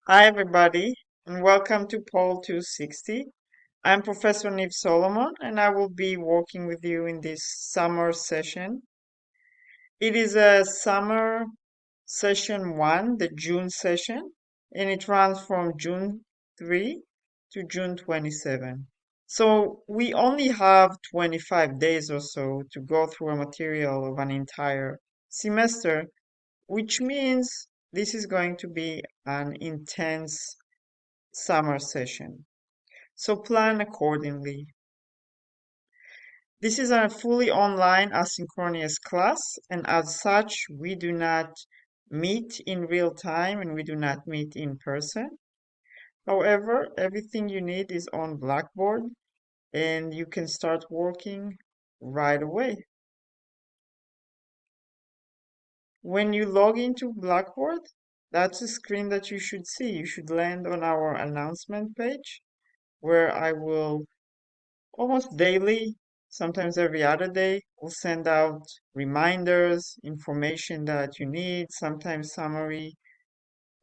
Hi, everybody, and welcome to POL 260. I'm Professor Niv-Solomon, and I will be working with you in this summer session. It is a summer session 1, the June session, and it runs from June 3 to June 27. So we only have 25 days or so to go through a material of an entire semester, which means this is going to be an intense summer session. So plan accordingly. This is a fully online asynchronous class, and as such, we do not meet in real time and we do not meet in person. However, everything you need is on Blackboard and you can start working right away. When you log into Blackboard, that's the screen that you should see. You should land on our announcement page where I will almost daily, sometimes every other day, we'll send out reminders, information that you need, sometimes summary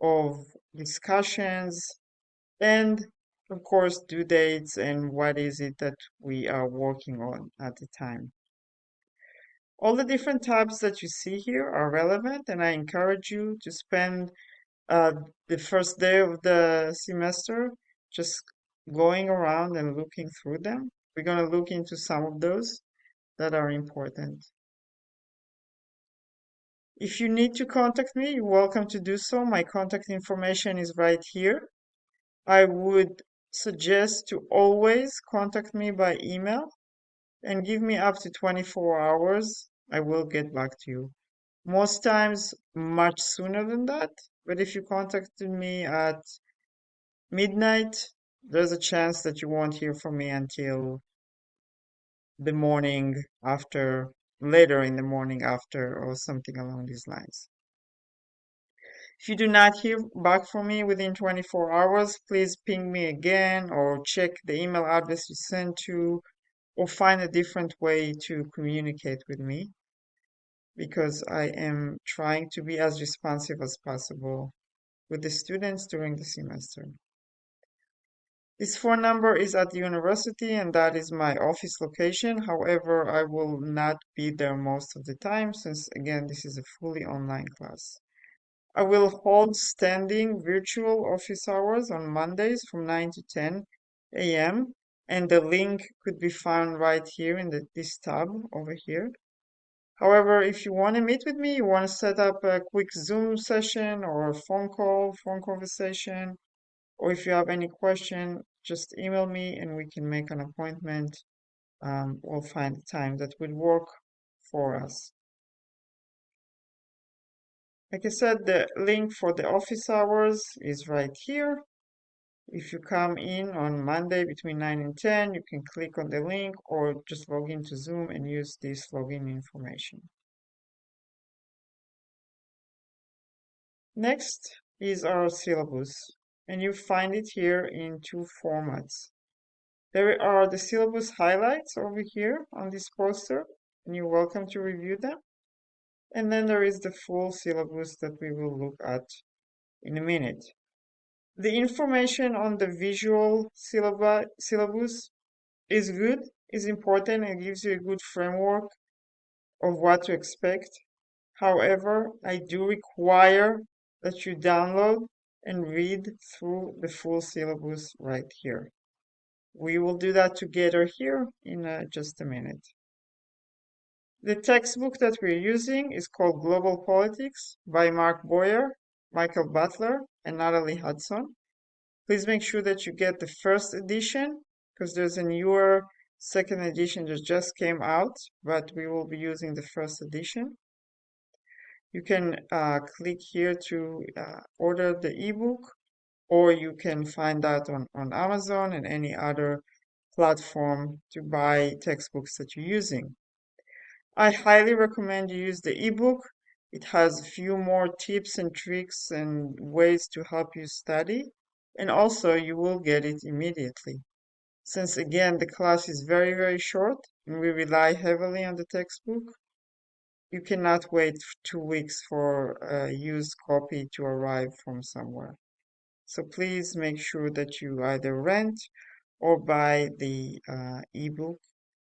of discussions, and of course, due dates and what is it that we are working on at the time. All the different tabs that you see here are relevant, and I encourage you to spend uh, the first day of the semester just going around and looking through them. We're going to look into some of those that are important. If you need to contact me, you're welcome to do so. My contact information is right here. I would suggest to always contact me by email and give me up to 24 hours. I will get back to you. Most times, much sooner than that. But if you contacted me at midnight, there's a chance that you won't hear from me until the morning after, later in the morning after, or something along these lines. If you do not hear back from me within 24 hours, please ping me again or check the email address you sent to or find a different way to communicate with me because I am trying to be as responsive as possible with the students during the semester. This phone number is at the university and that is my office location. However, I will not be there most of the time since, again, this is a fully online class. I will hold standing virtual office hours on Mondays from 9 to 10 a.m. and the link could be found right here in this tab over here. However, if you want to meet with me, you want to set up a quick Zoom session or a phone conversation, or if you have any question, just email me and we can make an appointment. We'll find a time that would work for us. Like I said, the link for the office hours is right here. If you come in on Monday between 9 and 10, you can click on the link or just log into Zoom and use this login information. Next is our syllabus, and you find it here in two formats. There are the syllabus highlights over here on this poster, and you're welcome to review them. And then there is the full syllabus that we will look at in a minute. The information on the visual syllabus is good, is important, and gives you a good framework of what to expect. However, I do require that you download and read through the full syllabus right here. We will do that together here in just a minute. The textbook that we're using is called Global Politics by Mark Boyer, Michael Butler, and Natalie Hudson. Please make sure that you get the first edition because there's a newer second edition that just came out, but we will be using the first edition. You can click here to order the ebook, or you can find that on Amazon and any other platform to buy textbooks that you're using. I highly recommend you use the ebook. It has a few more tips and tricks and ways to help you study, and also you will get it immediately. Since again, the class is very, very short and we rely heavily on the textbook, you cannot wait 2 weeks for a used copy to arrive from somewhere. So please make sure that you either rent or buy the ebook.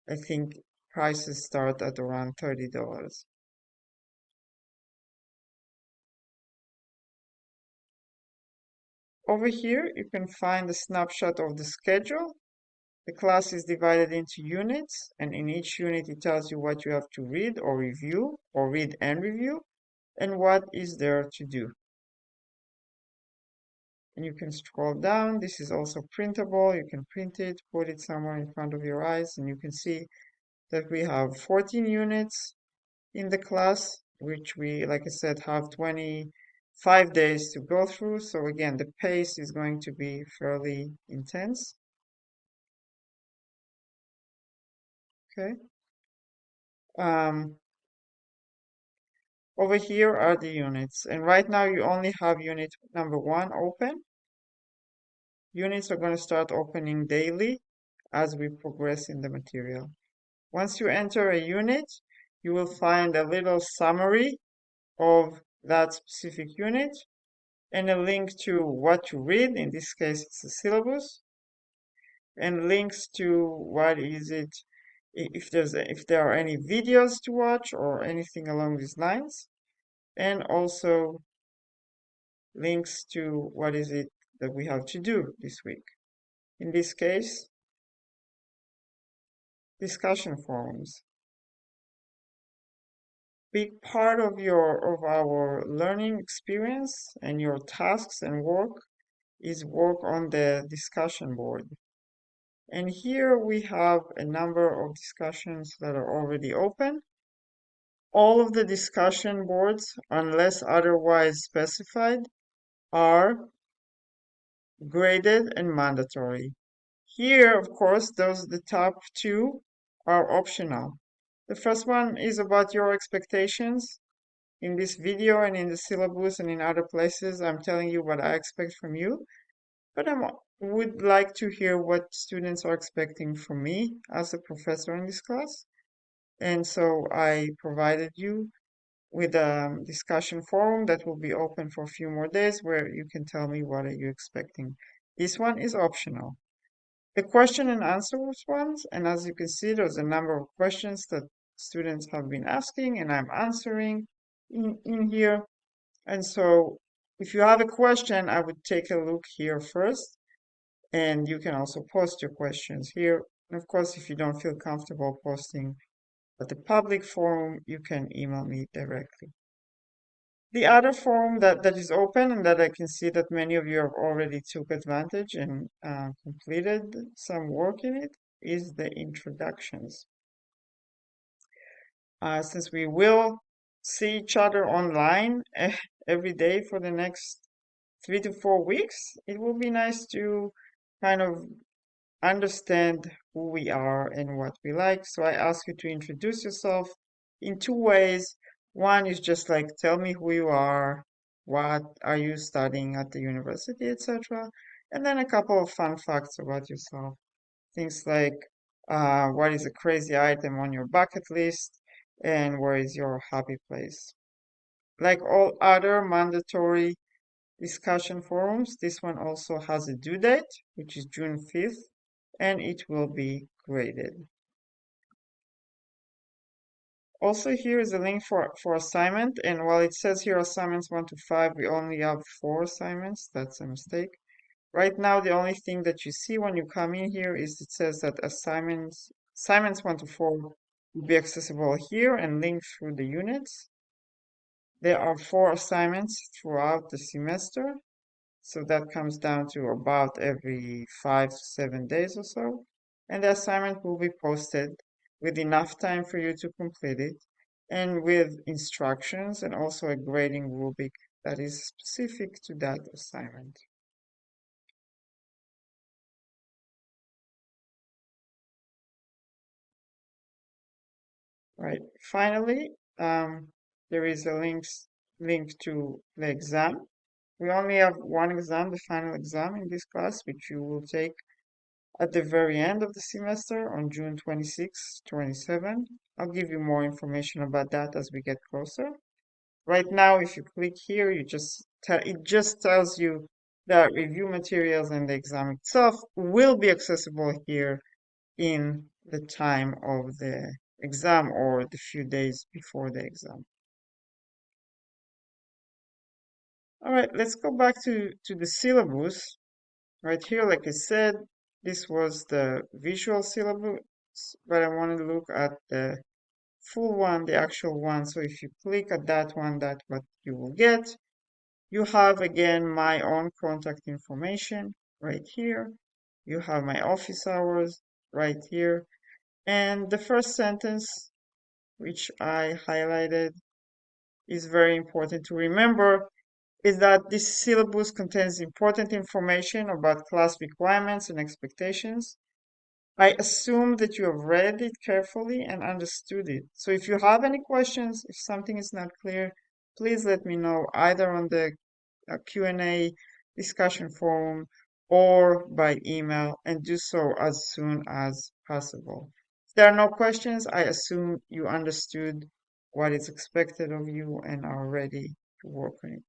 I think prices start at around $30. Over here, you can find a snapshot of the schedule. The class is divided into units, and in each unit it tells you what you have to read or review, or read and review, and what is there to do. And you can scroll down. This is also printable. You can print it, put it somewhere in front of your eyes, and you can see that we have 14 units in the class, which we, like I said, have 25 days to go through. So again, the pace is going to be fairly intense. Okay. Over here are the units, and right now you only have unit number 1 open. Units are going to start opening daily as we progress in the material. Once you enter a unit, you will find a little summary of that specific unit and a link to what to read. In this case, it's the syllabus, and links to what is it, if there are any videos to watch or anything along these lines, and also links to what is it that we have to do this week. In this case, discussion forums. Big part of our learning experience and your tasks and work is work on the discussion board. And here we have a number of discussions that are already open. All of the discussion boards, unless otherwise specified, are graded and mandatory. Here, of course, the top 2 are optional. The first one is about your expectations. In this video and in the syllabus and in other places, I'm telling you what I expect from you, but I would like to hear what students are expecting from me as a professor in this class. And so I provided you with a discussion forum that will be open for a few more days where you can tell me what are you expecting. This one is optional. The question and answer ones, and as you can see, there's a number of questions that students have been asking and I'm answering in here. And so if you have a question, I would take a look here first, and you can also post your questions here. And of course, if you don't feel comfortable posting at the public forum, you can email me directly. The other forum that is open and that I can see that many of you have already took advantage and completed some work in it is the introductions. Since we will see each other online every day for the next 3 to 4 weeks, it will be nice to kind of understand who we are and what we like. So I ask you to introduce yourself in 2 ways. One is just like tell me who you are, what are you studying at the university, etc. And then a couple of fun facts about yourself. Things like what is a crazy item on your bucket list and where is your happy place. Like all other mandatory discussion forums, this one also has a due date, which is June 5th, and it will be graded. Also, here is a link for assignment, and while it says here assignments 1 to 5, we only have 4 assignments. That's a mistake. Right now, the only thing that you see when you come in here is it says that assignments 1 to 4 will be accessible here and linked through the units. There are 4 assignments throughout the semester, so that comes down to about every 5 to 7 days or so. And the assignment will be posted with enough time for you to complete it and with instructions and also a grading rubric that is specific to that assignment. Right. Finally, there is a link to the exam. We only have one exam, the final exam in this class, which you will take at the very end of the semester on June 26, 27. I'll give you more information about that as we get closer. Right now, if you click here, it just tells you The review materials and the exam itself will be accessible here in the time of the exam or the few days before the exam. All right, let's go back to the syllabus. Right here, like I said, this was the visual syllabus, but I want to look at the full one, the actual one. So if you click at that one, that's what you will get. You have again my own contact information right here. You have my office hours right here. And the first sentence, which I highlighted, is very important to remember, is that this syllabus contains important information about class requirements and expectations. I assume that you have read it carefully and understood it. So if you have any questions, if something is not clear, please let me know either on the Q&A discussion forum or by email, and do so as soon as possible. If there are no questions, I assume you understood what is expected of you and are ready to work on it.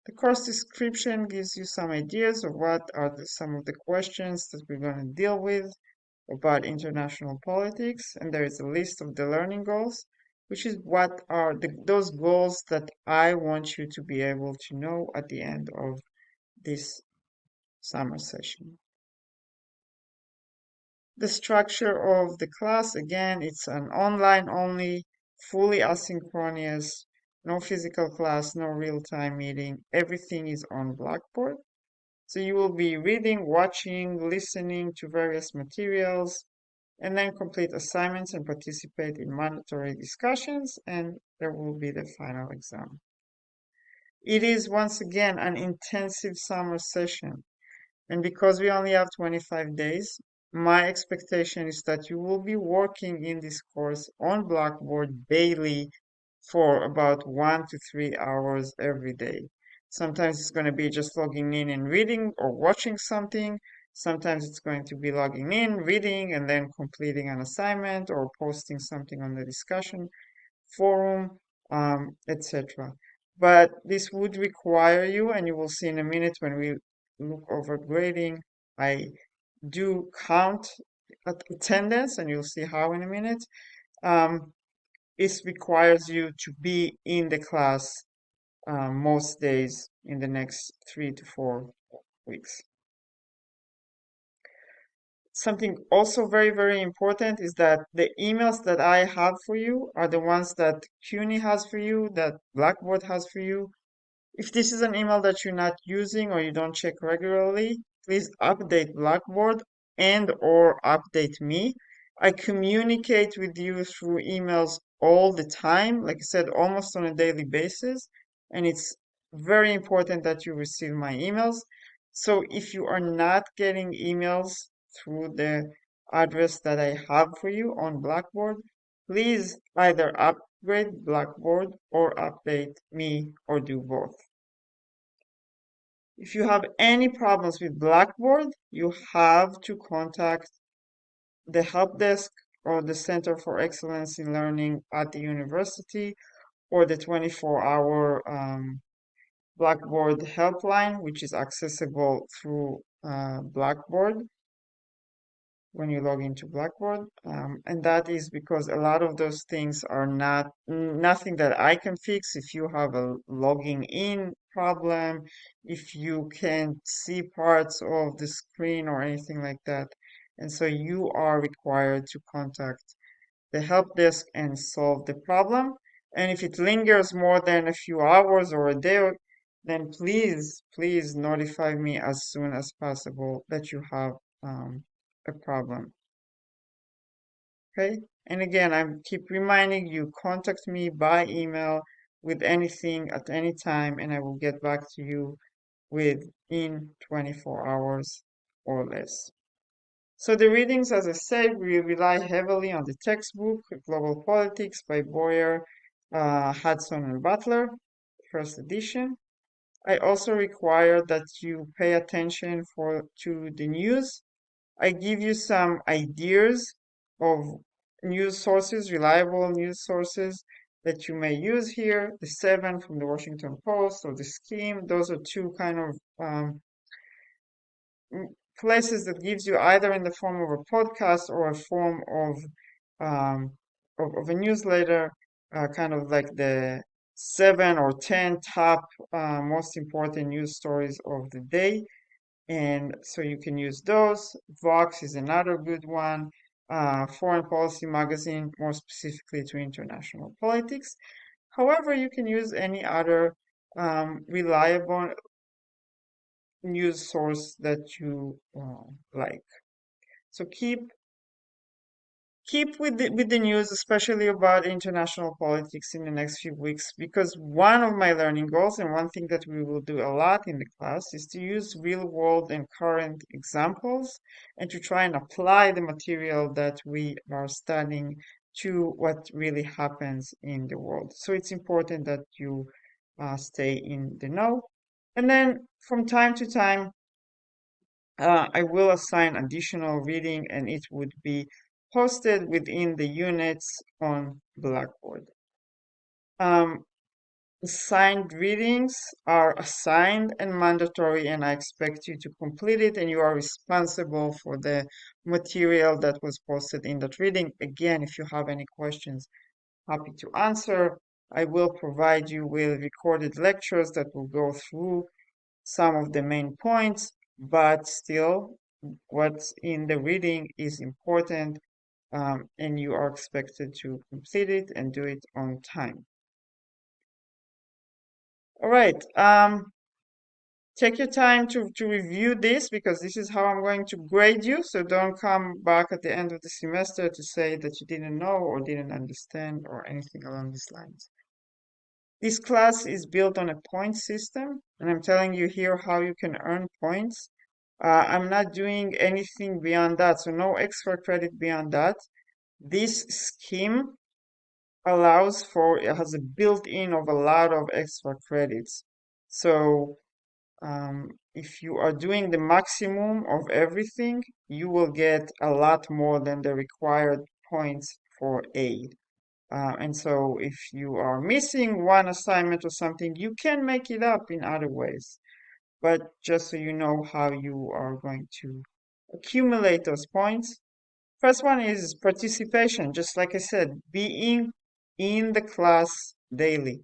The course description gives you some ideas of what are some of the questions that we're going to deal with about international politics, and there is a list of the learning goals, which is what are those goals that I want you to be able to know at the end of this summer session. The structure of the class, again, it's an online only, fully asynchronous, no physical class, no real-time meeting. Everything is on Blackboard. So you will be reading, watching, listening to various materials, and then complete assignments and participate in mandatory discussions, and there will be the final exam. It is once again an intensive summer session, and because we only have 25 days, my expectation is that you will be working in this course on Blackboard daily for about 1 to 3 hours every day. Sometimes it's going to be just logging in and reading or watching something. Sometimes it's going to be logging in, reading, and then completing an assignment or posting something on the discussion forum, etc. But this would require you, and you will see in a minute when we look over grading, I do count attendance, and you'll see how in a minute. It requires you to be in the class most days in the next 3 to 4 weeks. Something also very, very important is that the emails that I have for you are the ones that CUNY has for you, that Blackboard has for you. If this is an email that you're not using or you don't check regularly, please update Blackboard and or update me. I communicate with you through emails all the time, like I said, almost on a daily basis, and it's very important that you receive my emails. So if you are not getting emails through the address that I have for you on Blackboard, please either upgrade Blackboard or update me or do both. If you have any problems with Blackboard, you have to contact the help desk or the Center for Excellence in Learning at the university or the 24-hour Blackboard helpline, which is accessible through Blackboard when you log into Blackboard. And that is because a lot of those things are nothing that I can fix. If you have a logging in problem, if you can't see parts of the screen or anything like that. And so you are required to contact the help desk and solve the problem. And if it lingers more than a few hours or a day, then please notify me as soon as possible that you have a problem. Okay? And again, I keep reminding you, contact me by email with anything at any time, and I will get back to you within 24 hours or less. So the readings, as I said, we rely heavily on the textbook, Global Politics by Boyer, Hudson, and Butler, first edition. I also require that you pay attention to the news. I give you some ideas of news sources, reliable news sources that you may use here, the 7 from the Washington Post or the Scheme. Those are two kind of places that gives you either in the form of a podcast or a form um, of a newsletter, kind of like the 7 or 10 top most important news stories of the day. And so you can use those. Vox is another good one. Foreign Policy Magazine, more specifically to international politics. However, you can use any other reliable news source that you like. So keep with the news, especially about international politics in the next few weeks, because one of my learning goals and one thing that we will do a lot in the class is to use real world and current examples and to try and apply the material that we are studying to what really happens in the world. So it's important that you stay in the know. And then from time to time, I will assign additional reading and it would be posted within the units on Blackboard. Assigned readings are assigned and mandatory, and I expect you to complete it, and you are responsible for the material that was posted in that reading. Again, if you have any questions, happy to answer. I will provide you with recorded lectures that will go through some of the main points, but still, what's in the reading is important, and you are expected to complete it and do it on time. All right. Take your time to review this because this is how I'm going to grade you. So don't come back at the end of the semester to say that you didn't know or didn't understand or anything along these lines. This class is built on a point system, and I'm telling you here how you can earn points. I'm not doing anything beyond that, so no extra credit beyond that. This scheme allows for, it has a built-in of a lot of extra credits. So if you are doing the maximum of everything, you will get a lot more than the required points for A. And so if you are missing one assignment or something, you can make it up in other ways. But just so you know how you are going to accumulate those points. First one is participation, just like I said, being in the class daily.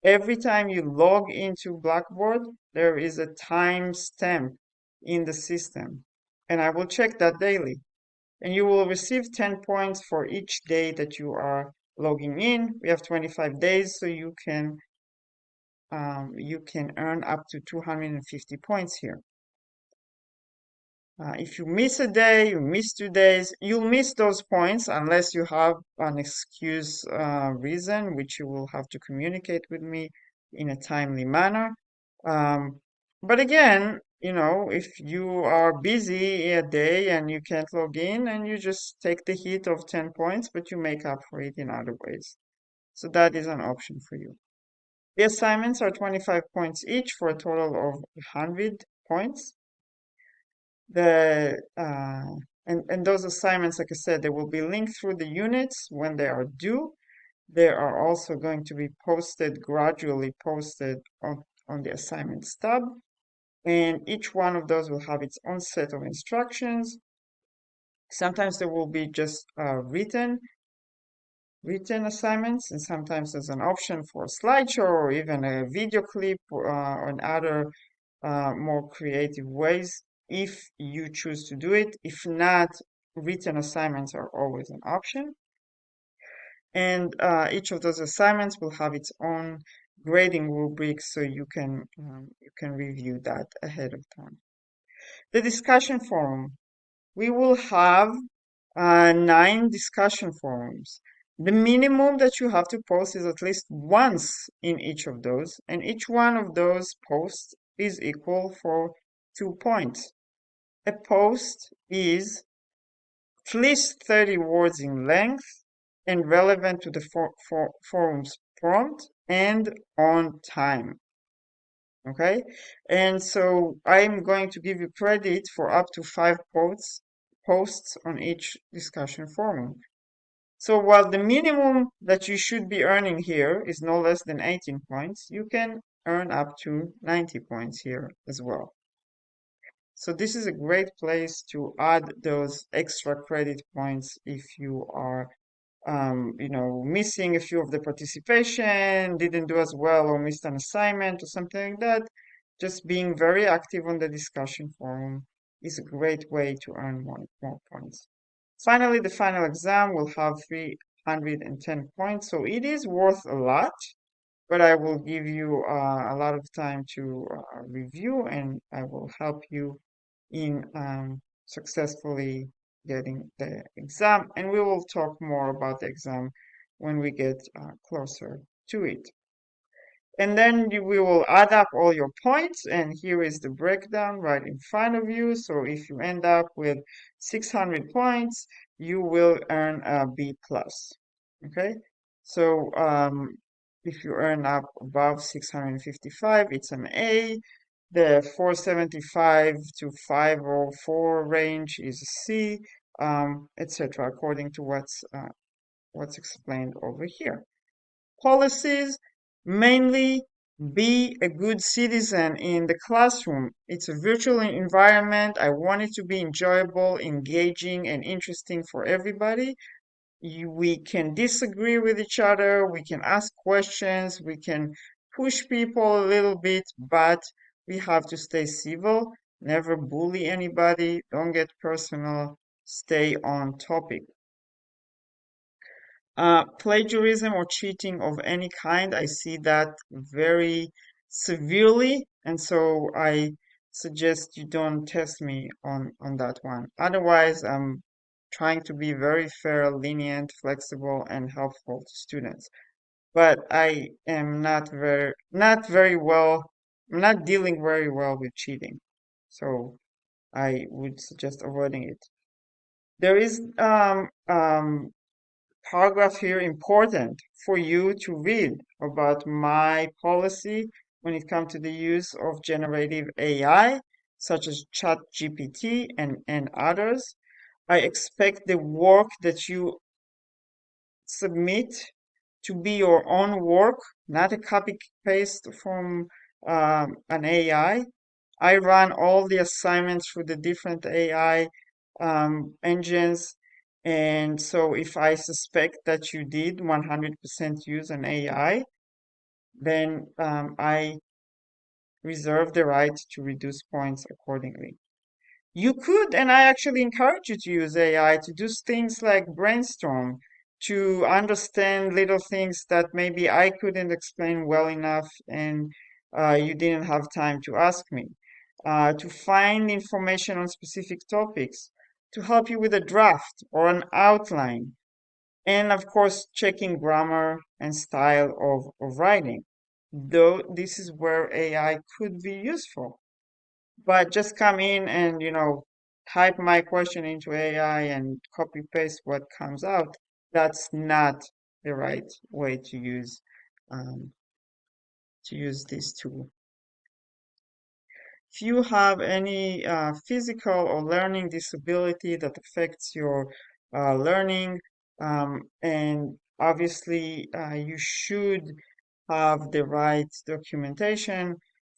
Every time you log into Blackboard, there is a time stamp in the system, and I will check that daily. And you will receive 10 points for each day that you are logging in. We have 25 days, so you can earn up to 250 points here. If you miss a day, you miss 2 days, you'll miss those points unless you have an excuse reason, which you will have to communicate with me in a timely manner. But again, if you are busy a day and you can't log in, and you just take the hit of 10 points, but you make up for it in other ways. So that is an option for you. The assignments are 25 points each for a total of 100 points. And those assignments, like I said, they will be linked through the units when they are due. They are also going to be gradually posted on the assignments tab. And each one of those will have its own set of instructions. Sometimes there will be just written assignments, and sometimes there's an option for a slideshow or even a video clip or other more creative ways if you choose to do it. If not, written assignments are always an option. And each of those assignments will have its own grading rubric, so you can review that ahead of time. The discussion forum. We will have 9 discussion forums. The minimum that you have to post is at least once in each of those, and each one of those posts is equal for 2 points. A post is at least 30 words in length and relevant to the forum's prompt and on time. Okay, and so I'm going to give you credit for up to 5 posts on each discussion forum. So while the minimum that you should be earning here is no less than 18 points, you can earn up to 90 points here as well. So this is a great place to add those extra credit points if you are missing a few of the participation, didn't do as well, or missed an assignment or something like that. Just being very active on the discussion forum is a great way to earn more points. Finally, the final exam will have 310 points, so it is worth a lot, but I will give you a lot of time to review, and I will help you in successfully getting the exam. And we will talk more about the exam when we get closer to it. And then we will add up all your points, and here is the breakdown right in front of you. So if you end up with 600 points, you will earn a B plus. Okay, so if you earn up above 655, it's an A. The 475 to 504 range is a C, etc., according to what's explained over here. Policies, mainly be a good citizen in the classroom. It's a virtual environment. I want it to be enjoyable, engaging, and interesting for everybody. We can disagree with each other, we can ask questions, we can push people a little bit, but we have to stay civil, never bully anybody, don't get personal, stay on topic. Plagiarism or cheating of any kind, I see that very severely, and so I suggest you don't test me on that one. Otherwise, I'm trying to be very fair, lenient, flexible, and helpful to students. But I am not very well, I'm not dealing very well with cheating, so I would suggest avoiding it. There is paragraph here important for you to read about my policy when it comes to the use of generative AI, such as ChatGPT and others. I expect the work that you submit to be your own work, not a copy paste from an AI. I run all the assignments for the different AI engines. And so if I suspect that you did 100% use an AI, then I reserve the right to reduce points accordingly. You could, and I actually encourage you to use AI to do things like brainstorm, to understand little things that maybe I couldn't explain well enough and you didn't have time to ask me, to find information on specific topics, to help you with a draft or an outline, and of course, checking grammar and style of writing. Though this is where AI could be useful. But just come in and, type my question into AI and copy paste what comes out. That's not the right way um, to use this tool. If you have any physical or learning disability that affects your learning, and obviously you should have the right documentation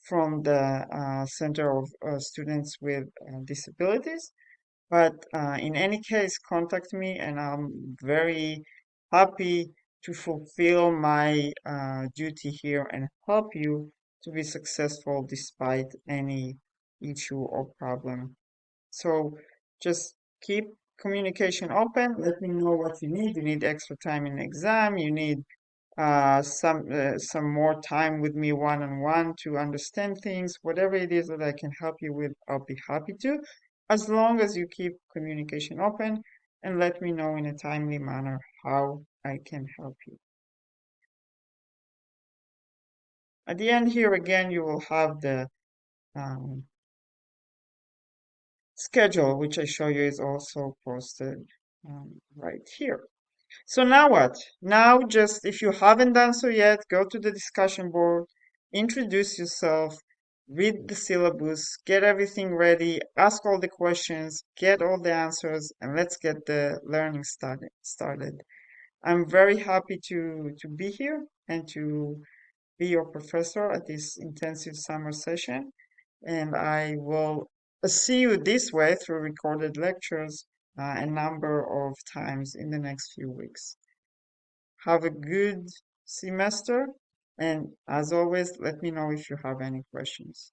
from the Center of Students with Disabilities. But in any case, contact me, and I'm very happy to fulfill my duty here and help you to be successful despite any issue or problem. So just keep communication open. Let me know what you need. You need extra time in the exam. You need some more time with me one-on-one to understand things. Whatever it is that I can help you with, I'll be happy to, as long as you keep communication open and let me know in a timely manner how I can help you. At the end here again, you will have the um, schedule, which I show you is also posted right here. So now what? Now just, if you haven't done so yet, go to the discussion board, introduce yourself, read the syllabus, get everything ready, ask all the questions, get all the answers, and let's get the learning started. I'm very happy to be here and to be your professor at this intensive summer session. And I will see you this way through recorded lectures a number of times in the next few weeks. Have a good semester, and as always, let me know if you have any questions.